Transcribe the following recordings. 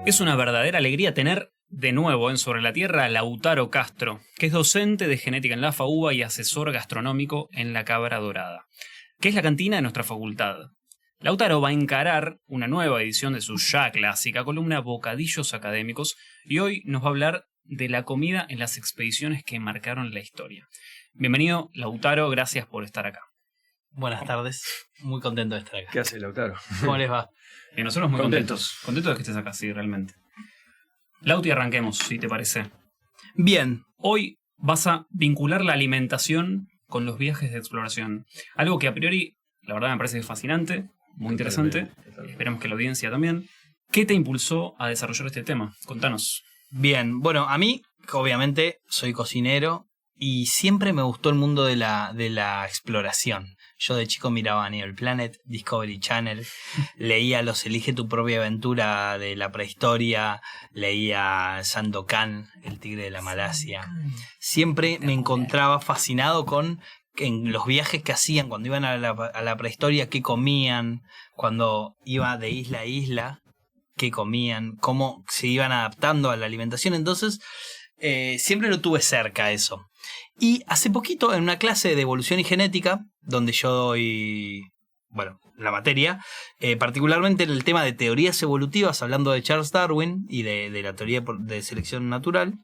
Es una verdadera alegría tener de nuevo en Sobre la Tierra a Lautaro Castro, que es docente de genética en la FAUBA y asesor gastronómico en la Cabra Dorada, que es la cantina de nuestra facultad. Lautaro va a encarar una nueva edición de su ya clásica columna Bocadillos Académicos y hoy nos va a hablar de la comida en las expediciones que marcaron la historia. Bienvenido, Lautaro, gracias por estar acá. Buenas tardes, muy contento de estar acá. ¿Qué hace, Lautaro? ¿Cómo les va? Y nosotros muy contentos de que estés acá, sí, realmente. Lauti, arranquemos, si te parece. Bien. Hoy vas a vincular la alimentación con los viajes de exploración. Algo que a priori, la verdad, me parece fascinante, muy interesante. Esperemos que la audiencia también. ¿Qué te impulsó a desarrollar este tema? Contanos. Bien, bueno, a mí, obviamente, soy cocinero y siempre me gustó el mundo de la exploración. Yo de chico miraba Animal Planet, Discovery Channel, leía los Elige tu propia aventura de la prehistoria, leía Sandokan, el tigre de la Malasia. Siempre me encontraba fascinado con en los viajes que hacían cuando iban a la prehistoria, qué comían, cuando iba de isla a isla, qué comían, cómo se iban adaptando a la alimentación. Entonces, siempre lo tuve cerca eso. Y hace poquito, en una clase de evolución y genética, donde yo doy, la materia, particularmente en el tema de teorías evolutivas, hablando de Charles Darwin y de la teoría de selección natural,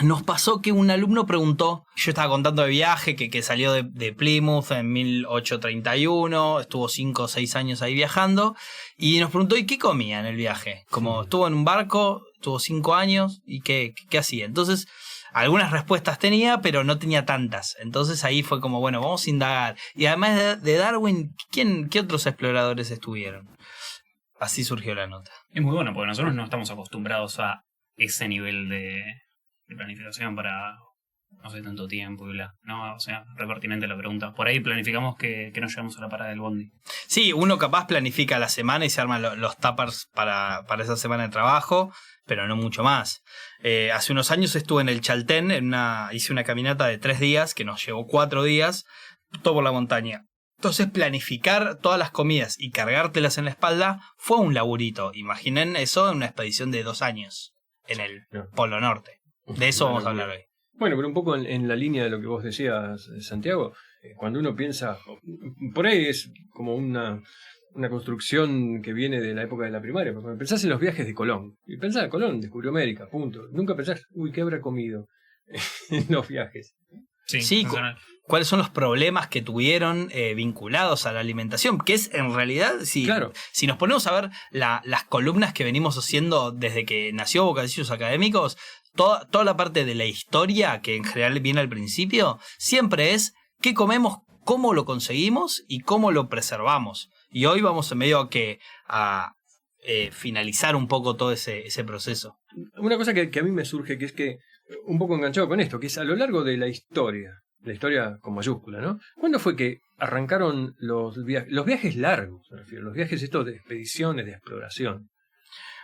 nos pasó que un alumno preguntó, yo estaba contando de viaje, que salió de Plymouth en 1831, estuvo 5 o 6 años ahí viajando, y nos preguntó, ¿y qué comía en el viaje? Como estuvo en un barco, estuvo 5 años, ¿y qué hacía? Entonces, algunas respuestas tenía, pero no tenía tantas. Entonces ahí fue como, bueno, vamos a indagar. Y además de Darwin, ¿qué otros exploradores estuvieron? Así surgió la nota. Es muy bueno, porque nosotros no estamos acostumbrados a ese nivel de planificación para no sé tanto tiempo y bla. No, o sea, re pertinente la pregunta. Por ahí planificamos que no llegamos a la parada del bondi. Sí, uno capaz planifica la semana y se arman los tuppers para esa semana de trabajo, pero no mucho más. Hace unos años estuve en el Chaltén, hice una caminata de 3 días, que nos llevó 4 días, todo por la montaña. Entonces planificar todas las comidas y cargártelas en la espalda fue un laburito. Imaginen eso en una expedición de 2 años en el Polo Norte. De eso vamos a hablar hoy. Bueno, pero un poco en la línea de lo que vos decías, Santiago, cuando uno piensa, por ahí es como una construcción que viene de la época de la primaria, porque cuando pensás en los viajes de Colón, y pensás, Colón descubrió América, punto. Nunca pensás, ¿qué habrá comido en los viajes? Sí, ¿cuáles son los problemas que tuvieron vinculados a la alimentación? Que es, en realidad, si nos ponemos a ver las columnas que venimos haciendo desde que nació Bocadillos Académicos, toda la parte de la historia, que en general viene al principio, siempre es qué comemos, cómo lo conseguimos y cómo lo preservamos. Y hoy vamos en medio a finalizar un poco todo ese proceso. Una cosa que a mí me surge, que es que, un poco enganchado con esto, que es a lo largo de la historia con mayúscula, ¿no? ¿Cuándo fue que arrancaron los viajes largos, me refiero, los viajes estos de expediciones, de exploración?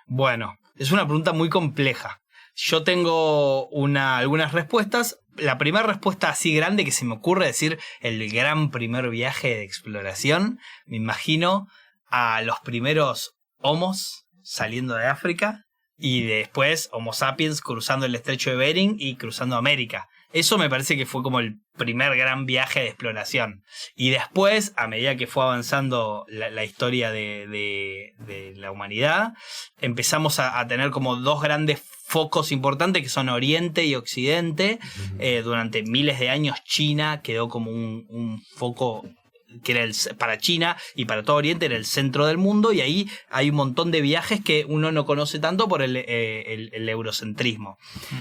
Bueno, es una pregunta muy compleja. Yo tengo algunas respuestas. La primera respuesta así grande que se me ocurre decir, el gran primer viaje de exploración, me imagino a los primeros homos saliendo de África y después Homo sapiens cruzando el estrecho de Bering y cruzando América. Eso me parece que fue como el primer gran viaje de exploración. Y después, a medida que fue avanzando la historia de la humanidad, empezamos a tener como 2 grandes focos importantes que son Oriente y Occidente. Durante miles de años China quedó como un foco que era para China y para todo Oriente era el centro del mundo, y ahí hay un montón de viajes que uno no conoce tanto por el eurocentrismo.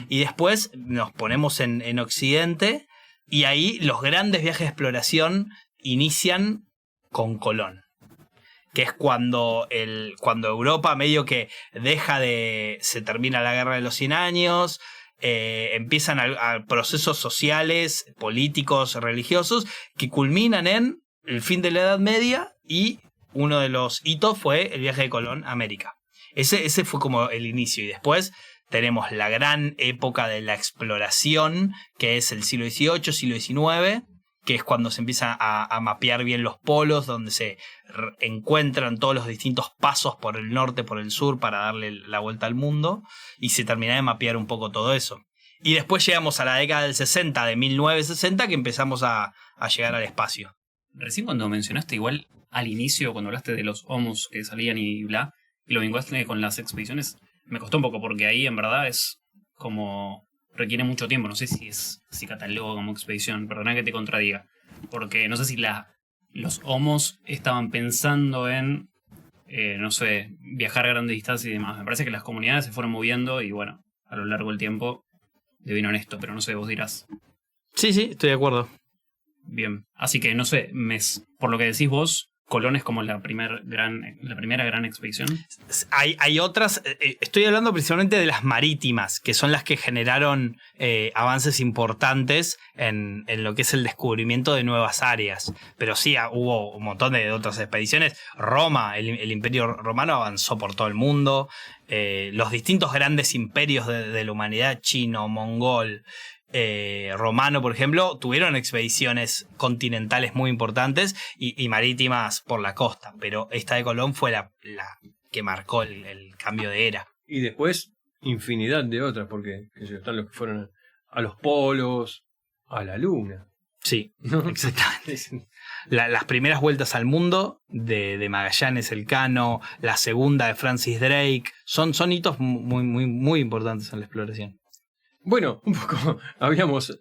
Y después nos ponemos en Occidente, y ahí los grandes viajes de exploración inician con Colón, que es cuando Europa medio que se termina la guerra de los 100 años, empiezan a procesos sociales, políticos, religiosos, que culminan en el fin de la Edad Media, y uno de los hitos fue el viaje de Colón a América. Ese fue como el inicio, y después tenemos la gran época de la exploración, que es el siglo XVIII, siglo XIX, que es cuando se empiezan a mapear bien los polos, donde se encuentran todos los distintos pasos por el norte, por el sur, para darle la vuelta al mundo, y se termina de mapear un poco todo eso. Y después llegamos a la década del 60, de 1960, que empezamos a llegar al espacio. Recién cuando mencionaste igual al inicio, cuando hablaste de los homos que salían y bla, y lo vinculaste con las expediciones, me costó un poco porque ahí en verdad es como... requiere mucho tiempo, no sé si catalogo como expedición, perdona que te contradiga, porque no sé si los homos estaban pensando en, no sé, viajar a grandes distancias y demás. Me parece que las comunidades se fueron moviendo y bueno, a lo largo del tiempo devino en esto, pero no sé, vos dirás. Sí, estoy de acuerdo. Bien, así que no sé, por lo que decís vos, Colón es como la primera gran expedición. Hay otras, estoy hablando principalmente de las marítimas, que son las que generaron avances importantes en lo que es el descubrimiento de nuevas áreas. Pero sí, hubo un montón de otras expediciones. Roma, el imperio romano avanzó por todo el mundo. Los distintos grandes imperios de la humanidad, chino, mongol, romano, por ejemplo, tuvieron expediciones continentales muy importantes y marítimas por la costa, pero esta de Colón fue la que marcó el cambio de era. Y después, infinidad de otras, porque están los que fueron a los polos, a la luna. Sí, exactamente. Las primeras vueltas al mundo de Magallanes Elcano, la segunda de Francis Drake, son hitos muy, muy, muy importantes en la exploración. Bueno, un poco habíamos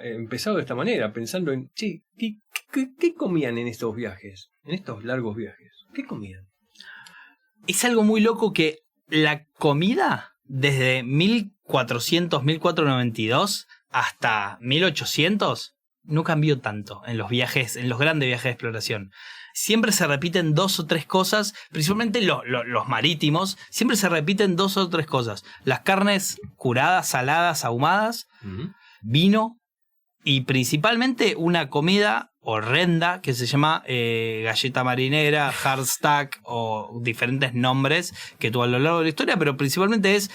empezado de esta manera, pensando en, che, ¿qué comían en estos viajes? En estos largos viajes. ¿Qué comían? Es algo muy loco que la comida, desde 1400, 1492 hasta 1800, no cambió tanto en los viajes, en los grandes viajes de exploración. Siempre se repiten 2 o 3 cosas, principalmente los marítimos, siempre se repiten 2 o 3 cosas. Las carnes curadas, saladas, ahumadas, vino y principalmente una comida horrenda que se llama galleta marinera, hardstack o diferentes nombres que tuvo a lo largo de la historia, pero principalmente es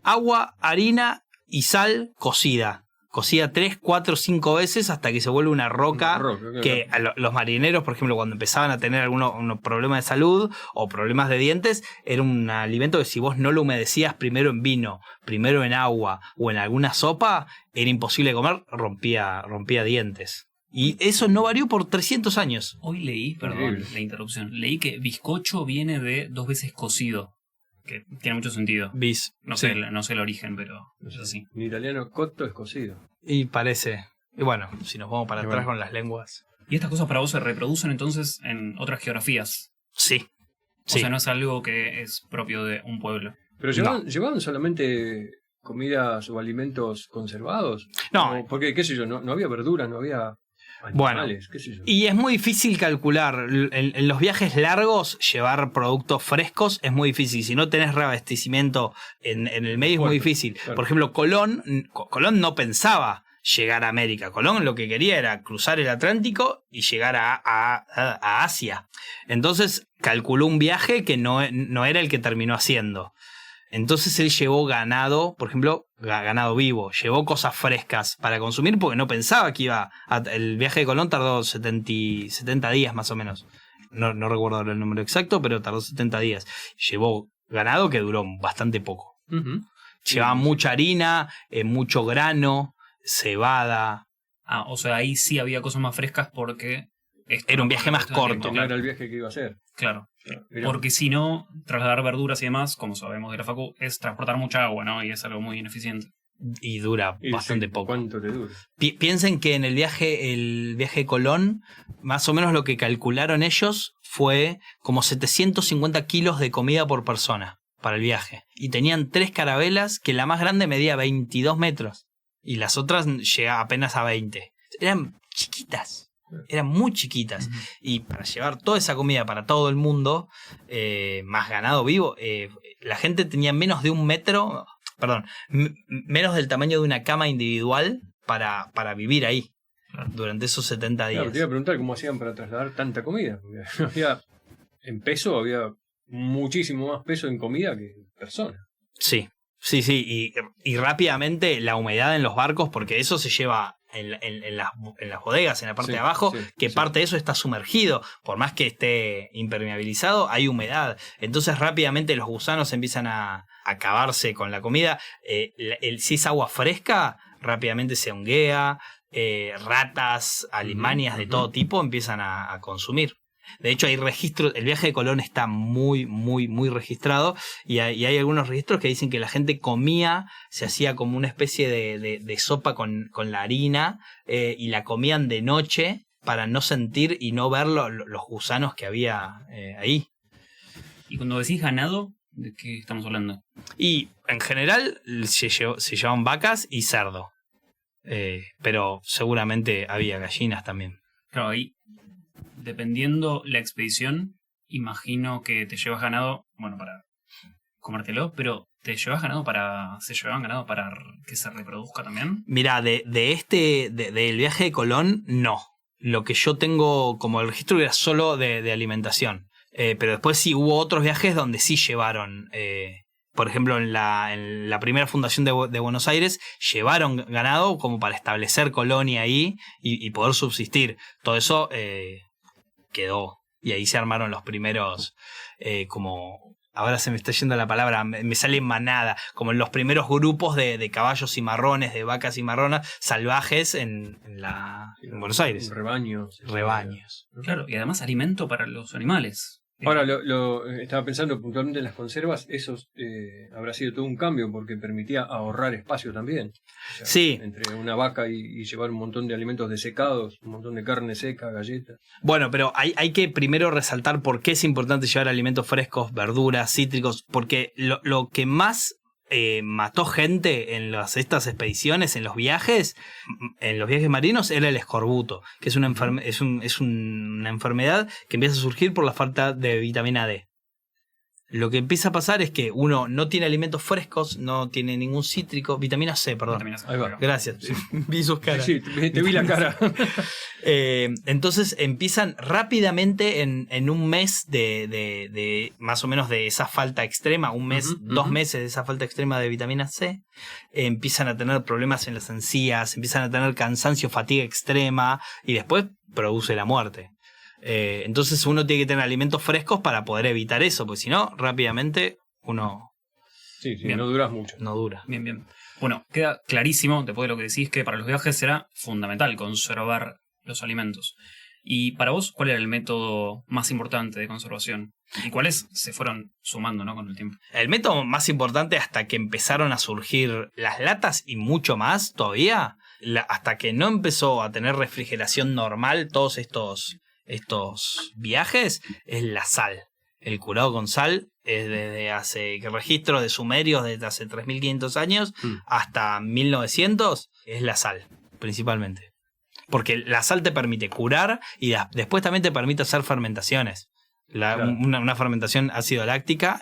agua, harina y sal cocida. Cocida 3, 4, 5 veces hasta que se vuelve una roca que los marineros, por ejemplo, cuando empezaban a tener algunos problemas de salud o problemas de dientes, era un alimento que si vos no lo humedecías primero en vino, primero en agua o en alguna sopa, era imposible de comer, rompía dientes. Y eso no varió por 300 años. Hoy leí, perdón la interrupción, leí que bizcocho viene de 2 veces cocido. Que tiene mucho sentido. No sé el origen, pero es así. En italiano, cotto es cocido. Y parece. Y bueno, si nos vamos para atrás con las lenguas. ¿Y estas cosas para vos se reproducen entonces en otras geografías? Sí. O sea, no es algo que es propio de un pueblo. ¿Pero llevaban solamente comidas o alimentos conservados? No. Porque, qué sé yo, no había verduras, no había... animales, qué sé yo. Y es muy difícil calcular. En los viajes largos, llevar productos frescos es muy difícil. Si no tenés reabastecimiento en el medio, es muy difícil. Claro. Por ejemplo, Colón no pensaba llegar a América. Colón lo que quería era cruzar el Atlántico y llegar a Asia. Entonces calculó un viaje que no era el que terminó haciendo. Entonces él llevó ganado, por ejemplo, ganado vivo, llevó cosas frescas para consumir porque no pensaba que el viaje de Colón tardó 70 días más o menos. No recuerdo el número exacto, pero tardó 70 días. Llevó ganado que duró bastante poco. Llevaba mucha harina, mucho grano, cebada. O sea, ahí sí había cosas más frescas porque... Era un viaje más corto. Claro, era el viaje que iba a hacer. Claro. Porque si no, trasladar verduras y demás, como sabemos de la facu, es transportar mucha agua, ¿no? Y es algo muy ineficiente. Y dura bastante poco. ¿Cuánto te dura? Piensen que en el viaje de Colón, más o menos lo que calcularon ellos fue como 750 kilos de comida por persona para el viaje. Y tenían 3 carabelas que la más grande medía 22 metros. Y las otras llegaba apenas a 20. Eran chiquitas. Eran muy chiquitas. Y para llevar toda esa comida para todo el mundo, más ganado vivo, la gente tenía menos de 1 metro, menos del tamaño de una cama individual para vivir ahí durante esos 70 días. Claro, te iba a preguntar cómo hacían para trasladar tanta comida. En peso había muchísimo más peso en comida que en persona. Sí. Y rápidamente la humedad en los barcos, porque eso se lleva en las bodegas, en la parte de abajo, que parte de eso está sumergido. Por más que esté impermeabilizado, hay humedad. Entonces rápidamente los gusanos empiezan a acabarse con la comida. Si es agua fresca, rápidamente se honguea. Ratas, alimañas de todo tipo empiezan a consumir. De hecho, hay registros. El viaje de Colón está muy, muy, muy registrado. Y hay algunos registros que dicen que la gente comía, se hacía como una especie de sopa con la harina, y la comían de noche para no sentir y no ver los gusanos que había ahí. Y cuando decís ganado, ¿de qué estamos hablando? Y en general se llevaban vacas y cerdo. Pero seguramente había gallinas también. Claro, ahí, dependiendo la expedición, imagino que te llevas ganado, bueno, para comértelo, pero ¿se llevaban ganado para que se reproduzca también? Mirá, del viaje de Colón, no. Lo que yo tengo como el registro era solo de alimentación. Pero después sí hubo otros viajes donde sí llevaron... por ejemplo, en la primera fundación de Buenos Aires, llevaron ganado como para establecer colonia ahí y poder subsistir. Todo eso quedó. Y ahí se armaron los primeros, ahora se me está yendo la palabra, me sale manada, como los primeros grupos de caballos cimarrones, de vacas cimarronas salvajes en Buenos Aires. Rebaños. Claro, y además alimento para los animales. Ahora, estaba pensando puntualmente en las conservas, eso habrá sido todo un cambio porque permitía ahorrar espacio también. O sea, sí. Entre una vaca y llevar un montón de alimentos desecados, un montón de carne seca, galletas. Bueno, pero hay que primero resaltar por qué es importante llevar alimentos frescos, verduras, cítricos, porque lo que más mató gente en estas expediciones, en los viajes marinos, era el escorbuto, que es una enfermedad que empieza a surgir por la falta de vitamina D. Lo que empieza a pasar es que uno no tiene alimentos frescos, no tiene ningún cítrico, vitamina C, perdón. Vitamina C, ahí va. Gracias, sí. Vi sus caras. Sí, te vi la cara. Entonces empiezan rápidamente en un mes de más o menos de esa falta extrema, un mes, 2 meses de esa falta extrema de vitamina C, empiezan a tener problemas en las encías, empiezan a tener cansancio, fatiga extrema y después produce la muerte. Entonces uno tiene que tener alimentos frescos para poder evitar eso, porque si no, rápidamente uno... Sí, no duras mucho. No dura. Bien. Bueno, queda clarísimo, después de lo que decís, que para los viajes será fundamental conservar los alimentos. Y para vos, ¿cuál era el método más importante de conservación? ¿Y cuáles se fueron sumando, ¿no?, con el tiempo? El método más importante hasta que empezaron a surgir las latas y mucho más todavía, hasta que no empezó a tener refrigeración normal todos estos viajes, es la sal. El curado con sal es desde hace registros de sumerios desde hace 3.500 años hasta 1900 es la sal, principalmente. Porque la sal te permite curar y después también te permite hacer fermentaciones. Claro. Una fermentación ácido láctica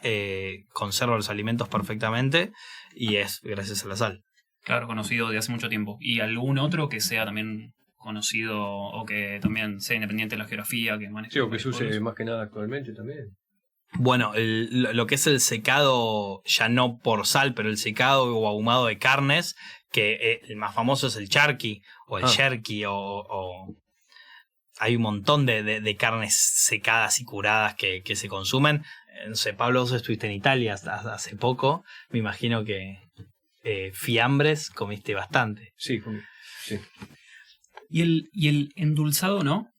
conserva los alimentos perfectamente y es gracias a la sal. Claro, conocido de hace mucho tiempo. ¿Y algún otro que sea también conocido o que también sea independiente de la geografía que maneje? Sí, o que se use más que nada actualmente también. Bueno, lo que es el secado, ya no por sal, pero el secado o ahumado de carnes, que el más famoso es el charqui o el jerky o hay un montón de carnes secadas y curadas que se consumen. No sé, Pablo, vos estuviste en Italia hace poco, me imagino que fiambres comiste bastante. Sí, comí, sí. ¿Y el endulzado no?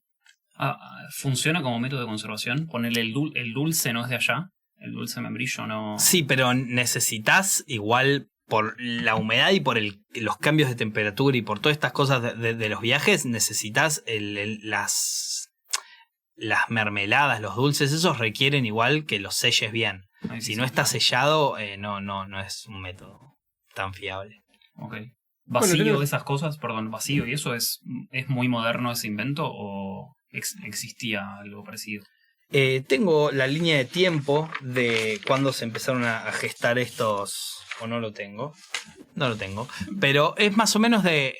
¿Funciona como método de conservación? Ponerle el dulce no es de allá, el dulce membrillo no... Sí, pero necesitas igual por la humedad y por los cambios de temperatura y por todas estas cosas de los viajes, necesitas las mermeladas, los dulces, esos requieren igual que los selles bien. Si no está sellado, no es un método tan fiable. Ok. ¿Vacío de esas cosas? Perdón, ¿vacío y eso es muy moderno ese invento o existía algo parecido? Tengo la línea de tiempo de cuando se empezaron a gestar estos... ¿O no lo tengo? No lo tengo. Pero es más o menos de...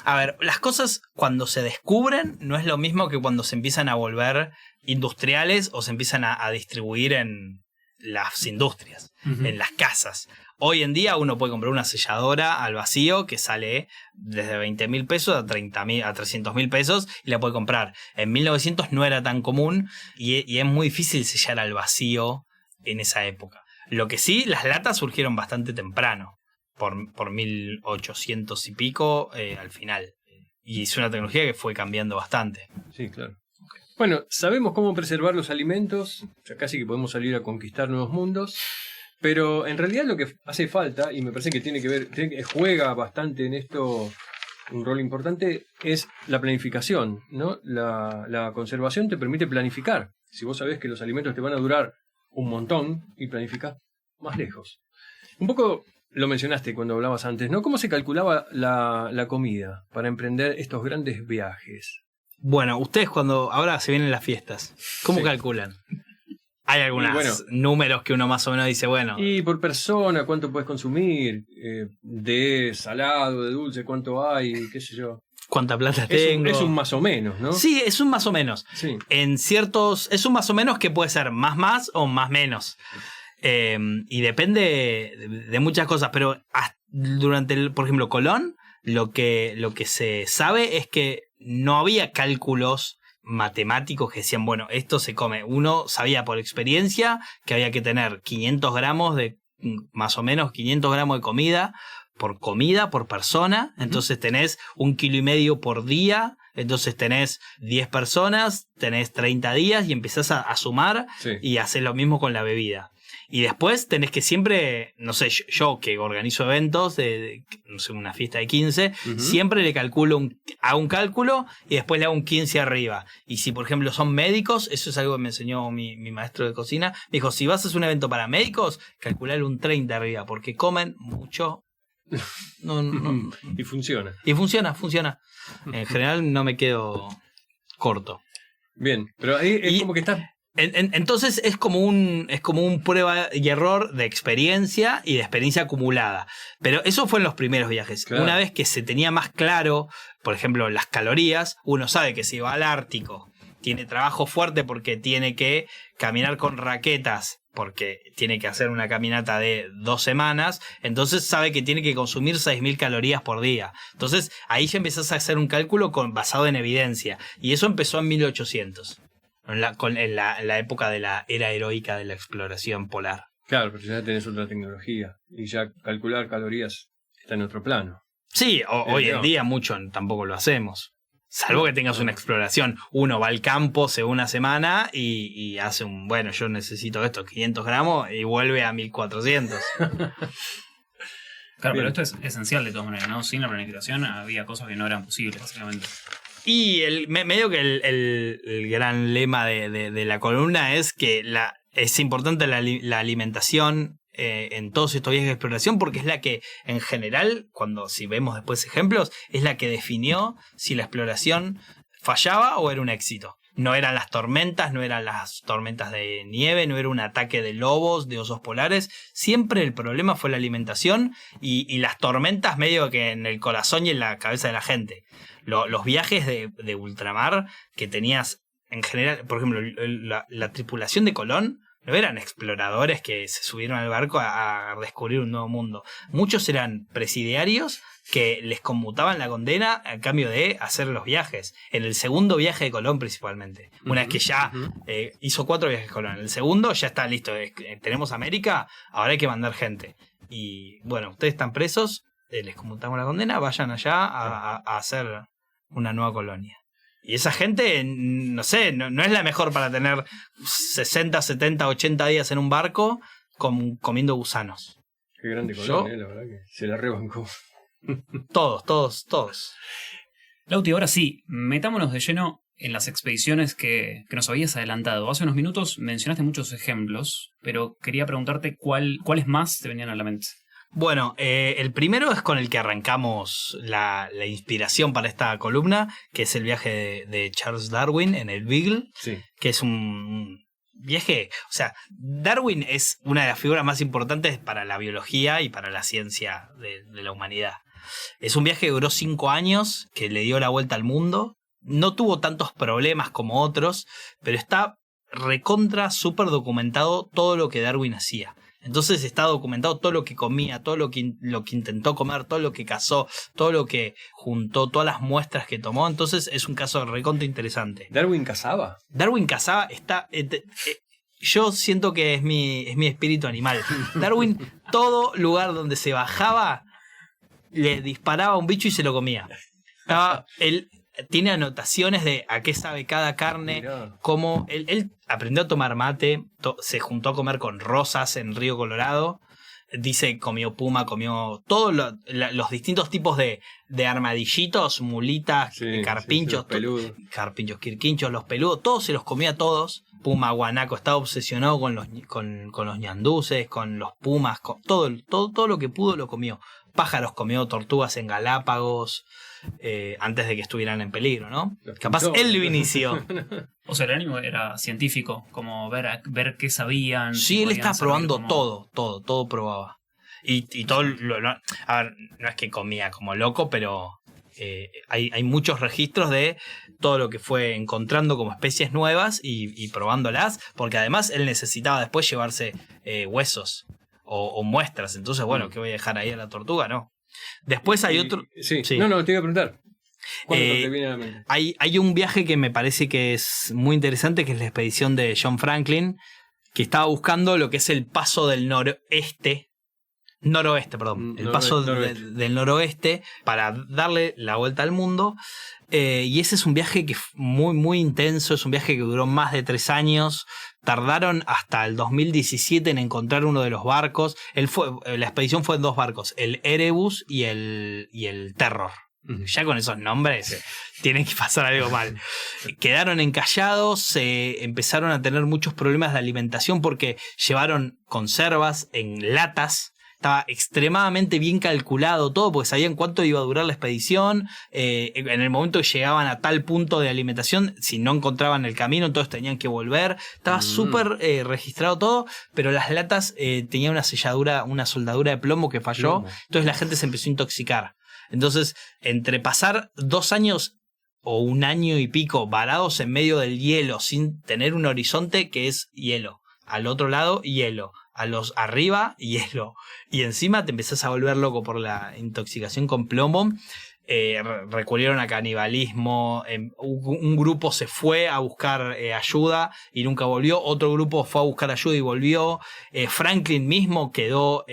A ver, las cosas cuando se descubren no es lo mismo que cuando se empiezan a volver industriales o se empiezan a distribuir en las industrias, en las casas. Hoy en día uno puede comprar una selladora al vacío que sale desde 20.000 pesos a 300.000 pesos y la puede comprar. En 1900 no era tan común y es muy difícil sellar al vacío en esa época. Lo que sí, las latas surgieron bastante temprano, por 1800 y pico al final. Y es una tecnología que fue cambiando bastante. Sí, claro. Bueno, sabemos cómo preservar los alimentos, ya casi que podemos salir a conquistar nuevos mundos, pero en realidad lo que hace falta, y me parece que tiene que ver, juega bastante en esto un rol importante, es la planificación, ¿no? La conservación te permite planificar. Si vos sabés que los alimentos te van a durar un montón y planificás más lejos. Un poco lo mencionaste cuando hablabas antes, ¿no? ¿Cómo se calculaba la comida para emprender estos grandes viajes? Bueno, ustedes ahora se vienen las fiestas, ¿cómo calculan? Hay algunos números que uno más o menos dice, bueno... Y por persona, ¿cuánto puedes consumir? De salado, de dulce, ¿cuánto hay? ¿Qué sé yo? ¿Cuánta plata tengo? Es un más o menos, ¿no? Sí, es un más o menos. Sí. Es un más o menos que puede ser más o más menos. Y depende de muchas cosas, pero durante por ejemplo, Colón, lo que se sabe es que no había cálculos matemáticos que decían, bueno, esto se come. Uno sabía por experiencia que había que tener 500 gramos más o menos 500 gramos de comida por persona. Entonces tenés 1,5 kilos por día. Entonces tenés 10 personas, tenés 30 días y empezás a sumar y hacer lo mismo con la bebida. Y después tenés que siempre, no sé, yo que organizo eventos no sé, una fiesta de 15, siempre le calculo hago un cálculo y después le hago un 15 arriba. Y si, por ejemplo, son médicos, eso es algo que me enseñó mi maestro de cocina, me dijo, si vas a hacer un evento para médicos, calculale un 30 arriba, porque comen mucho. No. Y funciona. Y funciona. En general no me quedo corto. Bien, pero ahí es como que está... Entonces es como un prueba y error de experiencia y de experiencia acumulada. Pero eso fue en los primeros viajes. Claro. Una vez que se tenía más claro, por ejemplo, las calorías, uno sabe que si va al Ártico, tiene trabajo fuerte porque tiene que caminar con raquetas, porque tiene que hacer una caminata de 2 semanas, entonces sabe que tiene que consumir 6.000 calorías por día. Entonces ahí ya empezás a hacer un cálculo basado en evidencia. Y eso empezó en 1800. En la época de la era heroica de la exploración polar. Claro, pero ya tenés otra tecnología y ya calcular calorías está en otro plano. Sí, hoy en día mucho tampoco lo hacemos. Salvo que tengas una exploración. Uno va al campo, se va una semana y hace yo necesito esto, 500 gramos y vuelve a 1400. Claro, pero esto es esencial de todas maneras, ¿no? Sin la planificación había cosas que no eran posibles, básicamente. Y medio que el gran lema de la columna es que es importante la alimentación en todos estos viajes de exploración, porque es la que, en general, si vemos después ejemplos, es la que definió si la exploración fallaba o era un éxito. No eran las tormentas de nieve, no era un ataque de lobos, de osos polares. Siempre el problema fue la alimentación y las tormentas medio que en el corazón y en la cabeza de la gente. Los viajes de ultramar que tenías en general, por ejemplo, la tripulación de Colón no eran exploradores que se subieron al barco a descubrir un nuevo mundo. Muchos eran presidiarios que les conmutaban la condena a cambio de hacer los viajes. En el segundo viaje de Colón principalmente. Una vez que ya hizo 4 viajes de Colón. En el segundo ya está listo. Tenemos América, ahora hay que mandar gente. Y bueno, ustedes están presos, les conmutamos la condena, vayan allá a hacer una nueva colonia. Y esa gente, no sé, no es la mejor para tener 60, 70, 80 días en un barco comiendo gusanos. Qué grande Colón, la verdad que se la rebancó. Todos. Lauti, ahora sí, metámonos de lleno en las expediciones que nos habías adelantado. Hace unos minutos mencionaste muchos ejemplos, pero quería preguntarte cuáles más te venían a la mente. Bueno, el primero es con el que arrancamos la inspiración para esta columna, que es el viaje de Charles Darwin en el Beagle, que es un viaje, o sea, Darwin es una de las figuras más importantes para la biología y para la ciencia de la humanidad. Es un viaje que duró 5 años, que le dio la vuelta al mundo. No tuvo tantos problemas como otros, pero está recontra súper documentado todo lo que Darwin hacía. Entonces está documentado todo lo que comía, todo lo que intentó comer, todo lo que cazó, todo lo que juntó, todas las muestras que tomó. Entonces es un caso recontra interesante. ¿Darwin cazaba? Darwin cazaba, yo siento que es mi espíritu animal. Darwin, todo lugar donde se bajaba, le disparaba a un bicho y se lo comía. Él tiene anotaciones de a qué sabe cada carne, cómo él aprendió a tomar mate, se juntó a comer con Rosas en Río Colorado. Dice, comió puma, comió todos los distintos tipos de armadillitos, mulitas, carpinchos, carpinchos, quirquinchos, los peludos, todos se los comía a todos. Puma, guanaco, estaba obsesionado con los ñanduces, con los pumas, con todo lo que pudo lo comió. Pájaros comió, tortugas en Galápagos, antes de que estuvieran en peligro, ¿no? Capaz él lo inició. O sea, el ánimo era científico, como ver qué sabían. Sí, él estaba probando todo probaba. Y todo, a ver, no es que comía como loco, pero hay muchos registros de todo lo que fue encontrando como especies nuevas y probándolas, porque además él necesitaba después llevarse huesos o muestras. Entonces, bueno, ¿qué voy a dejar ahí a la tortuga? No. Después hay otro... Sí. No, te iba a preguntar. Te viene a la mente? Hay un viaje que me parece que es muy interesante, que es la expedición de John Franklin, que estaba buscando lo que es el paso del noroeste, el paso del noroeste para darle la vuelta al mundo. Y ese es un viaje que es muy, muy intenso, es un viaje que duró más de 3 años. Tardaron hasta el 2017 en encontrar uno de los barcos. La expedición fue en 2 barcos, el Erebus y el Terror. Ya con esos nombres tiene que pasar algo mal. Quedaron encallados, empezaron a tener muchos problemas de alimentación porque llevaron conservas en latas. Estaba extremadamente bien calculado todo porque sabían cuánto iba a durar la expedición. En el momento que llegaban a tal punto de alimentación, si no encontraban el camino, entonces tenían que volver. Estaba súper registrado todo, pero las latas tenían una soldadura de plomo que falló. Entonces la gente se empezó a intoxicar. Entonces, entre pasar 2 años o 1 año y pico varados en medio del hielo sin tener un horizonte que es hielo, al otro lado hielo, a los arriba hielo, y encima te empezás a volver loco por la intoxicación con plomo. Recurrieron a canibalismo. Un grupo se fue a buscar ayuda y nunca volvió. Otro grupo fue a buscar ayuda y volvió. Franklin mismo quedó,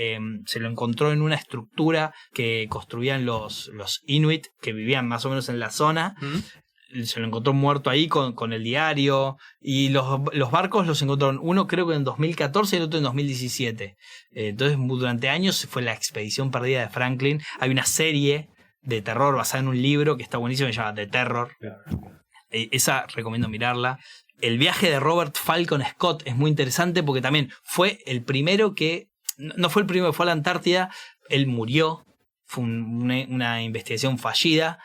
se lo encontró en una estructura que construían los Inuit que vivían más o menos en la zona. Se lo encontró muerto ahí con el diario. Y los barcos los encontraron, uno creo que en 2014 y el otro en 2017. Entonces durante años fue la expedición perdida de Franklin. Hay una serie de terror basada en un libro que está buenísimo, se llama The Terror. Esa recomiendo mirarla. El viaje de Robert Falcon Scott es muy interesante porque también fue el primero que... No fue el primero que fue a la Antártida, él murió, fue una investigación fallida,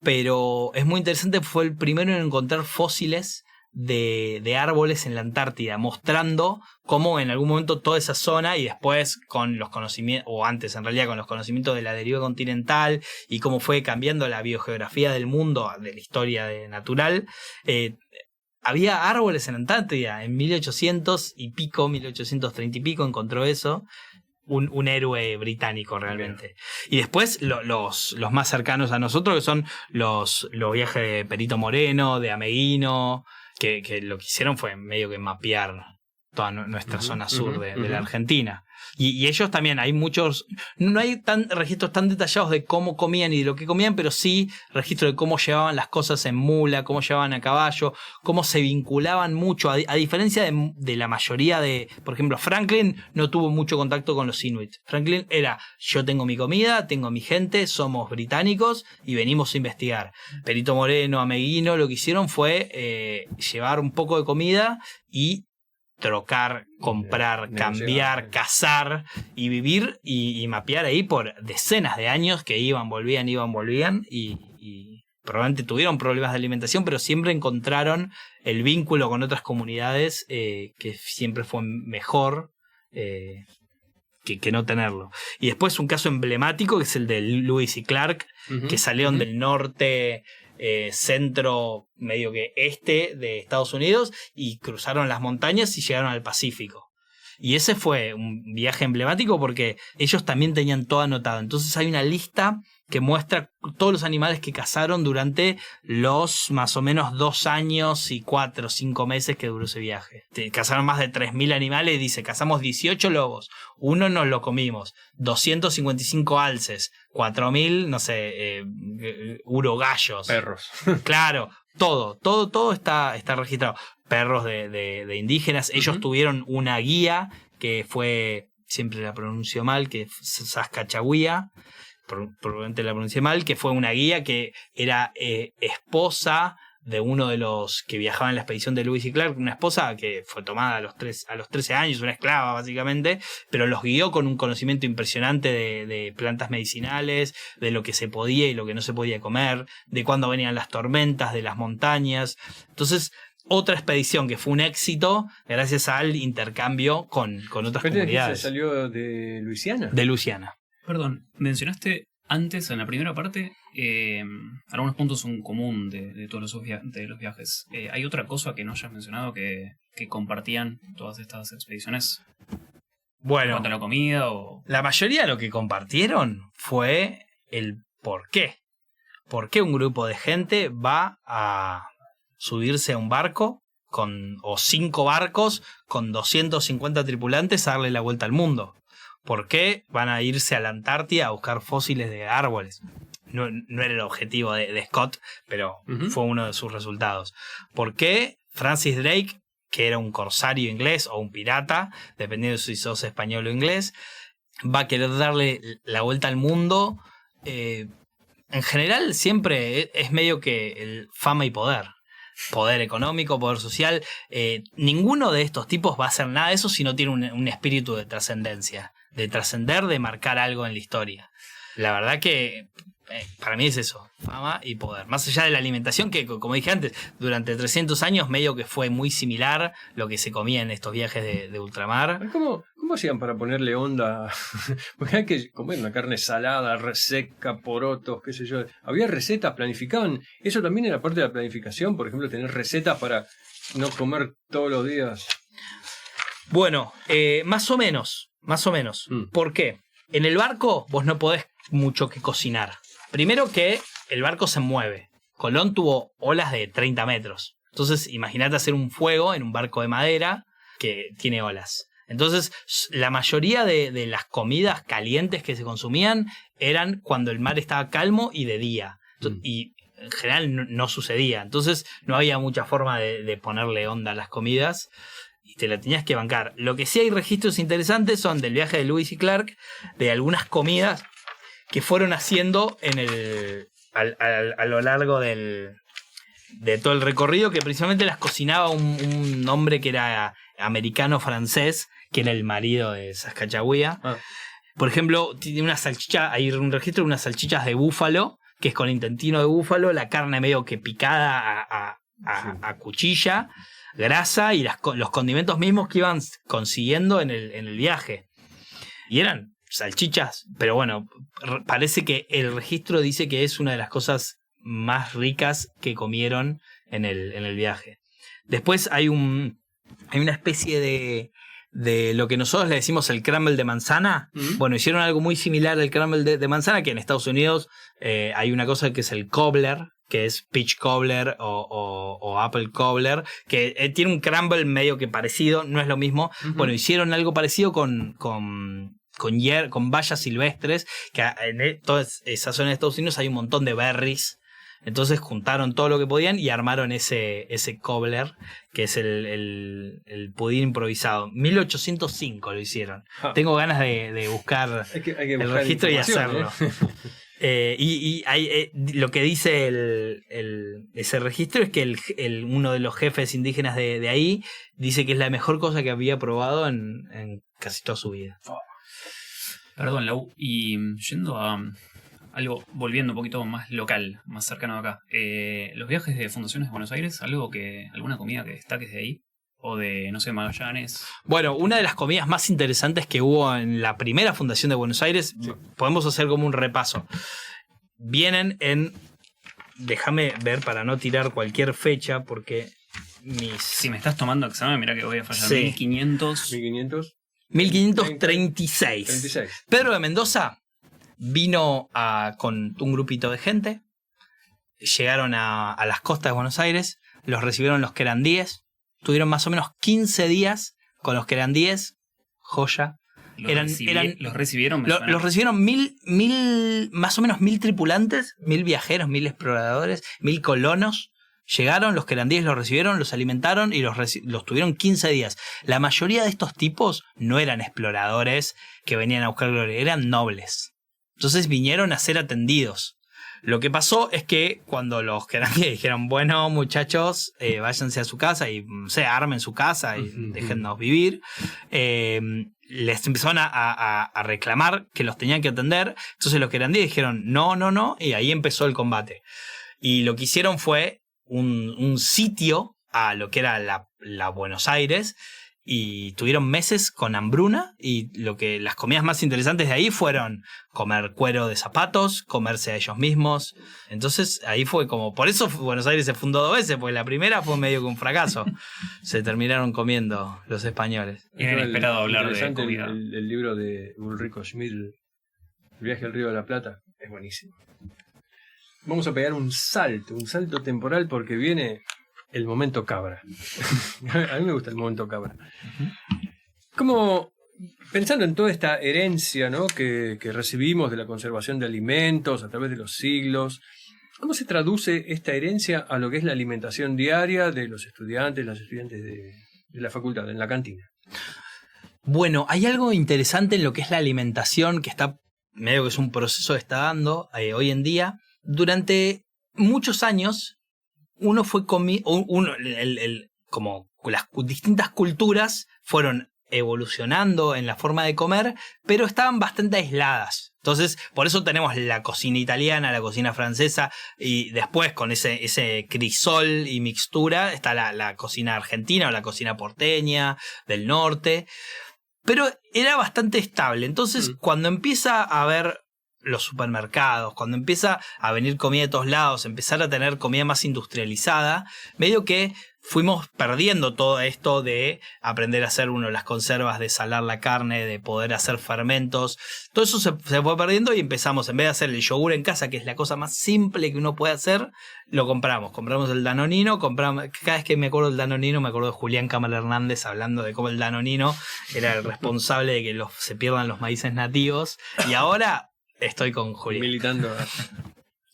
pero es muy interesante, fue el primero en encontrar fósiles de árboles en la Antártida, mostrando cómo en algún momento toda esa zona, y después con los conocimientos, o antes en realidad con los conocimientos de la deriva continental y cómo fue cambiando la biogeografía del mundo, de la historia natural, había árboles en la Antártida. En 1800 y pico, 1830 y pico encontró eso. Un héroe británico realmente. Y después los más cercanos a nosotros, que son los viajes de Perito Moreno, de Ameguino, que lo que hicieron fue medio que mapear toda nuestra zona sur de la Argentina. Y ellos también, hay muchos, no hay registros tan detallados de cómo comían y de lo que comían, pero sí registro de cómo llevaban las cosas en mula, cómo llevaban a caballo, cómo se vinculaban mucho, a diferencia de la mayoría de, por ejemplo, Franklin no tuvo mucho contacto con los Inuit. Franklin era, yo tengo mi comida, tengo mi gente, somos británicos y venimos a investigar. Perito Moreno, Ameguino, lo que hicieron fue llevar un poco de comida y trocar, comprar, cambiar, cazar y vivir y mapear ahí por decenas de años que iban, volvían y probablemente tuvieron problemas de alimentación, pero siempre encontraron el vínculo con otras comunidades que siempre fue mejor que no tenerlo. Y después un caso emblemático que es el de Lewis y Clark, que salieron del norte centro, medio que este de Estados Unidos, y cruzaron las montañas y llegaron al Pacífico. Y ese fue un viaje emblemático porque ellos también tenían todo anotado. Entonces hay una lista que muestra todos los animales que cazaron durante los más o menos 2 años y 4 o 5 meses que duró ese viaje. Cazaron más de 3.000 animales, dice, cazamos 18 lobos, uno nos lo comimos, 255 alces, 4.000, no sé, urogallos. Perros. Claro, todo está registrado. Perros de indígenas. Ellos tuvieron una guía que fue, siempre la pronuncio mal, que es Saskatchewan, probablemente la pronuncié mal, que fue una guía que era esposa de uno de los que viajaba en la expedición de Lewis y Clark, una esposa que fue tomada a los 13 años, una esclava básicamente, pero los guió con un conocimiento impresionante de plantas medicinales, de lo que se podía y lo que no se podía comer, de cuándo venían las tormentas, de las montañas. Entonces, otra expedición que fue un éxito gracias al intercambio con otras comunidades. ¿Se salió de Luisiana? De Luisiana. Perdón, mencionaste antes, en la primera parte, algunos puntos en común de todos los viajes. ¿Hay otra cosa que no hayas mencionado que compartían todas estas expediciones? Bueno, ¿En cuanto a la comida o...? La mayoría de lo que compartieron fue el por qué. ¿Por qué un grupo de gente va a subirse a un barco o 5 barcos con 250 tripulantes a darle la vuelta al mundo? ¿Por qué van a irse a la Antártida a buscar fósiles de árboles? No era el objetivo de Scott, pero fue uno de sus resultados. ¿Por qué Francis Drake, que era un corsario inglés o un pirata, dependiendo de si sos español o inglés, va a querer darle la vuelta al mundo? En general siempre es medio que el fama y poder. Poder económico, poder social. Ninguno de estos tipos va a hacer nada de eso si no tiene un espíritu de trascendencia, de trascender, de marcar algo en la historia. La verdad que para mí es eso, fama y poder. Más allá de la alimentación, que como dije antes, durante 300 años medio que fue muy similar lo que se comía en estos viajes de ultramar. ¿Cómo hacían para ponerle onda? Porque hay que comer una carne salada, reseca, porotos, qué sé yo. Había recetas, planificaban. Eso también era parte de la planificación, por ejemplo, tener recetas para no comer todos los días. Bueno, más o menos. ¿Por qué? En el barco vos no podés mucho que cocinar. Primero que el barco se mueve. Colón tuvo olas de 30 metros. Entonces, imagínate hacer un fuego en un barco de madera que tiene olas. Entonces, la mayoría de las comidas calientes que se consumían eran cuando el mar estaba calmo y de día. Y en general no sucedía. Entonces, no había mucha forma de ponerle onda a las comidas. Y te la tenías que bancar. Lo que sí hay registros interesantes son del viaje de Lewis y Clark, de algunas comidas que fueron haciendo a lo largo de todo el recorrido, que principalmente las cocinaba un hombre que era americano-francés, que era el marido de Saskatchewan. Por ejemplo, tiene una salchicha, hay un registro de unas salchichas de búfalo, que es con intestino de búfalo, la carne medio que picada a cuchilla, grasa y los condimentos mismos que iban consiguiendo en el viaje. Y eran salchichas, pero bueno, parece que el registro dice que es una de las cosas más ricas que comieron en el viaje. Después hay una especie de lo que nosotros le decimos el crumble de manzana. Bueno, hicieron algo muy similar al crumble de manzana, que en Estados Unidos hay una cosa que es el cobbler, que es peach cobbler o apple cobbler, que tiene un crumble medio que parecido, no es lo mismo. Bueno, hicieron algo parecido con bayas silvestres, que en toda esa zona de Estados Unidos hay un montón de berries. Entonces juntaron todo lo que podían y armaron ese cobbler, que es el pudín improvisado. 1805 lo hicieron. Tengo ganas de buscar hay que el buscar registro y hacerlo. Y hay, lo que dice ese registro es que uno de los jefes indígenas de ahí dice que es la mejor cosa que había probado en casi toda su vida. Perdón, Lau, y yendo a algo, volviendo un poquito más local, más cercano de acá, los viajes de Fundaciones de Buenos Aires, alguna comida que destaques de ahí, o de, no sé, Magallanes. Bueno, una de las comidas más interesantes que hubo en la primera Fundación de Buenos Aires, podemos hacer como un repaso. Vienen en déjame ver para no tirar cualquier fecha, porque Si me estás tomando examen, mirá que voy a fallar. Sí. 1500. 1500. 1536. 36. Pedro de Mendoza vino con un grupito de gente, llegaron a las costas de Buenos Aires, los recibieron los querandíes, tuvieron más o menos 15 días con los querandíes, joya. Los recibieron. Los recibieron más o menos 1000 tripulantes, 1000 viajeros, 1000 exploradores, 1000 colonos. Llegaron, los querandíes los recibieron, los alimentaron y los tuvieron 15 días. La mayoría de estos tipos no eran exploradores que venían a buscar gloria, eran nobles. Entonces vinieron a ser atendidos. Lo que pasó es que cuando los querandíes dijeron, bueno, muchachos, váyanse a su casa y armen su casa y déjennos vivir, les empezaron a reclamar que los tenían que atender. Entonces los querandíes dijeron, no, y ahí empezó el combate. Y lo que hicieron fue un sitio a lo que era la Buenos Aires, y tuvieron meses con hambruna, y las comidas más interesantes de ahí fueron comer cuero de zapatos, comerse a ellos mismos. Entonces ahí fue como, por eso Buenos Aires se fundó 2 veces, porque la primera fue medio que un fracaso. Se terminaron comiendo los españoles. Era inesperado hablar de comida. El libro de Ulrico Schmid, El viaje al Río de la Plata, es buenísimo. Vamos a pegar un salto temporal, porque viene el momento cabra. A mí me gusta el momento cabra. Como pensando en toda esta herencia, ¿no?, que recibimos de la conservación de alimentos a través de los siglos, ¿cómo se traduce esta herencia a lo que es la alimentación diaria de los estudiantes, las estudiantes de la facultad, en la cantina? Bueno, hay algo interesante en lo que es la alimentación, que está medio que es un proceso que está dando hoy en día. Durante muchos años, como las distintas culturas fueron evolucionando en la forma de comer, pero estaban bastante aisladas. Entonces, por eso tenemos la cocina italiana, la cocina francesa, y después con ese crisol y mixtura está la cocina argentina o la cocina porteña del norte. Pero era bastante estable. Entonces, cuando empieza a haber los supermercados, cuando empieza a venir comida de todos lados, empezar a tener comida más industrializada, medio que fuimos perdiendo todo esto de aprender a hacer las conservas, de salar la carne, de poder hacer fermentos. Todo eso se fue perdiendo, y empezamos, en vez de hacer el yogur en casa, que es la cosa más simple que uno puede hacer, lo compramos. Compramos el Danonino, cada vez que me acuerdo del Danonino, me acuerdo de Julián Cámara Hernández hablando de cómo el Danonino era el responsable de que se pierdan los maíces nativos. Y ahora estoy con Julián. Militando.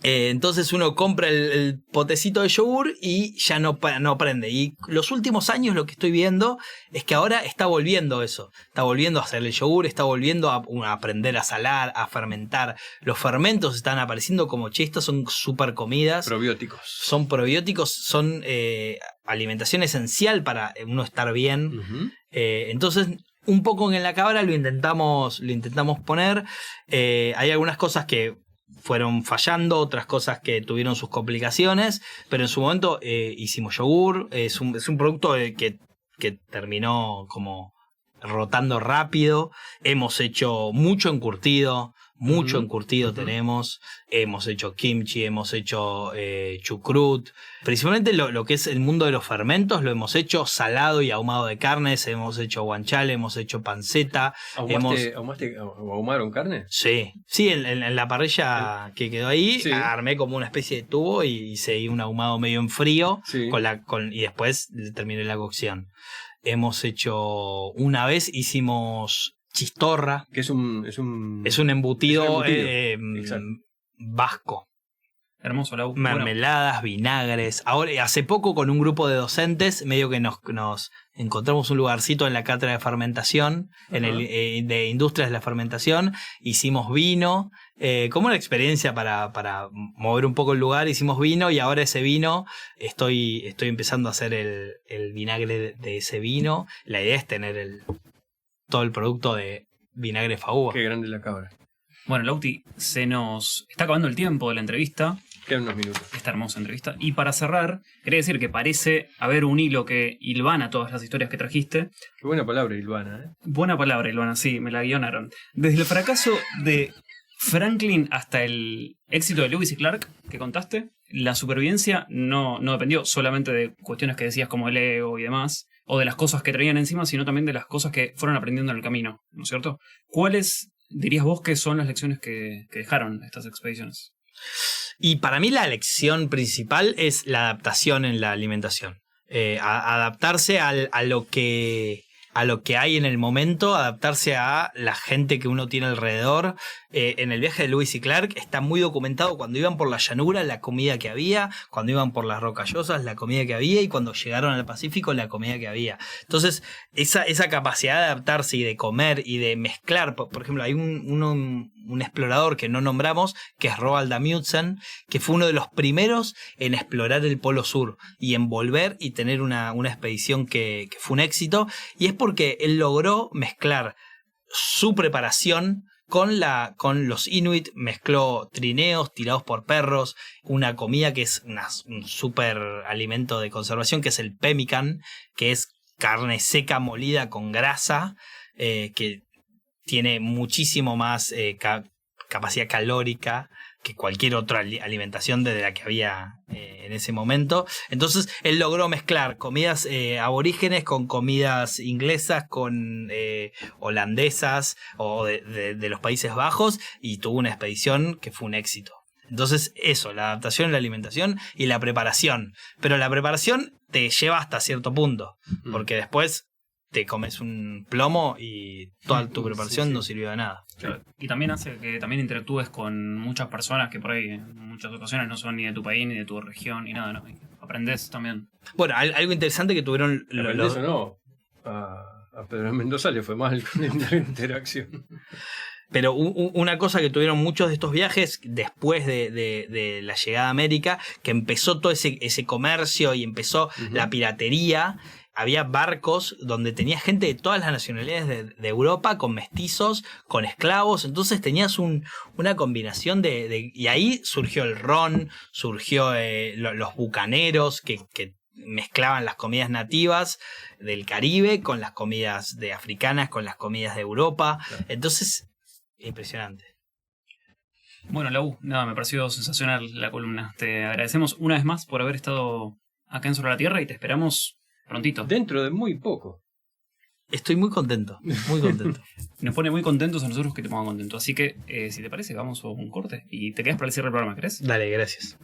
Entonces uno compra el potecito de yogur y ya no prende. Y los últimos años lo que estoy viendo es que ahora está volviendo eso. Está volviendo a hacer el yogur, está volviendo a aprender a salar, a fermentar. Los fermentos están apareciendo como chistas, son super comidas. Probióticos. Son probióticos, son alimentación esencial para uno estar bien. Entonces, un poco en la cabra lo intentamos poner. Hay algunas cosas que fueron fallando, otras cosas que tuvieron sus complicaciones, pero en su momento hicimos yogur. Es un producto que terminó como rotando rápido. Hemos hecho mucho encurtido. Tenemos. Hemos hecho kimchi, hemos hecho chucrut. Principalmente lo que es el mundo de los fermentos, lo hemos hecho salado y ahumado de carnes. Hemos hecho guanciale, hemos hecho panceta. ¿Ahumaron carne? Sí, en la parrilla que quedó ahí, armé como una especie de tubo y hice un ahumado medio en frío, y después terminé la cocción. Hemos hecho, una vez hicimos chistorra, que es un embutido vasco. Hermoso, mermeladas, vinagres. Ahora, hace poco, con un grupo de docentes, medio que nos encontramos un lugarcito en la cátedra de fermentación, de industrias de la fermentación. Hicimos vino, como una experiencia para mover un poco el lugar. Hicimos vino, y ahora ese vino estoy empezando a hacer el vinagre de ese vino. La idea es tener todo el producto de vinagre Faúba. Qué grande la cabra. Bueno, Lauti, se nos está acabando el tiempo de la entrevista. Quedan unos minutos. Esta hermosa entrevista. Y para cerrar, quería decir que parece haber un hilo que hilvana todas las historias que trajiste. Qué buena palabra, hilvana, ¿eh? Buena palabra, hilvana, sí, me la guionaron. Desde el fracaso de Franklin hasta el éxito de Lewis y Clark que contaste, la supervivencia no dependió solamente de cuestiones que decías como el ego y demás, o de las cosas que traían encima, sino también de las cosas que fueron aprendiendo en el camino, ¿no es cierto? ¿Cuáles dirías vos que son las lecciones que dejaron estas expediciones? Y para mí la lección principal es la adaptación en la alimentación. Adaptarse a lo que hay en el momento, adaptarse a la gente que uno tiene alrededor. En el viaje de Lewis y Clark está muy documentado cuando iban por la llanura, la comida que había, cuando iban por las rocallosas, la comida que había, y cuando llegaron al Pacífico, la comida que había. Entonces, esa capacidad de adaptarse y de comer y de mezclar, por ejemplo, hay un explorador que no nombramos, que es Roald Amundsen, que fue uno de los primeros en explorar el Polo Sur y en volver y tener una expedición que fue un éxito, y es porque él logró mezclar su preparación con los Inuit, mezcló trineos tirados por perros, una comida que es un súper alimento de conservación, que es el pemmican, que es carne seca molida con grasa, que tiene muchísimo más capacidad calórica que cualquier otra alimentación de la que había en ese momento. Entonces él logró mezclar comidas aborígenes con comidas inglesas, con holandesas o de los Países Bajos, y tuvo una expedición que fue un éxito. Entonces eso, la adaptación en la alimentación y la preparación. Pero la preparación te lleva hasta cierto punto, porque después te comes un plomo y toda tu preparación no sirvió de nada. Claro. Y también hace que también interactúes con muchas personas que por ahí en muchas ocasiones no son ni de tu país, ni de tu región, ni nada, ¿no? Y aprendés también. Bueno, algo interesante que tuvieron los... No, a Pedro Mendoza le fue mal con la interacción. Pero una cosa que tuvieron muchos de estos viajes después de la llegada a América, que empezó todo ese comercio y empezó la piratería. Había barcos donde tenías gente de todas las nacionalidades de Europa, con mestizos, con esclavos. Entonces tenías una combinación y ahí surgió el ron, surgió los bucaneros que mezclaban las comidas nativas del Caribe con las comidas africanas, con las comidas de Europa. Claro. Entonces, impresionante. Bueno, Lau, nada, me pareció sensacional la columna. Te agradecemos una vez más por haber estado acá en Sobre la Tierra y te esperamos prontito. Dentro de muy poco. Estoy muy contento, muy contento. Nos pone muy contentos a nosotros que te pongan contento. Así que, si te parece, vamos a un corte y te quedas para el cierre del programa, ¿crees? Dale, gracias.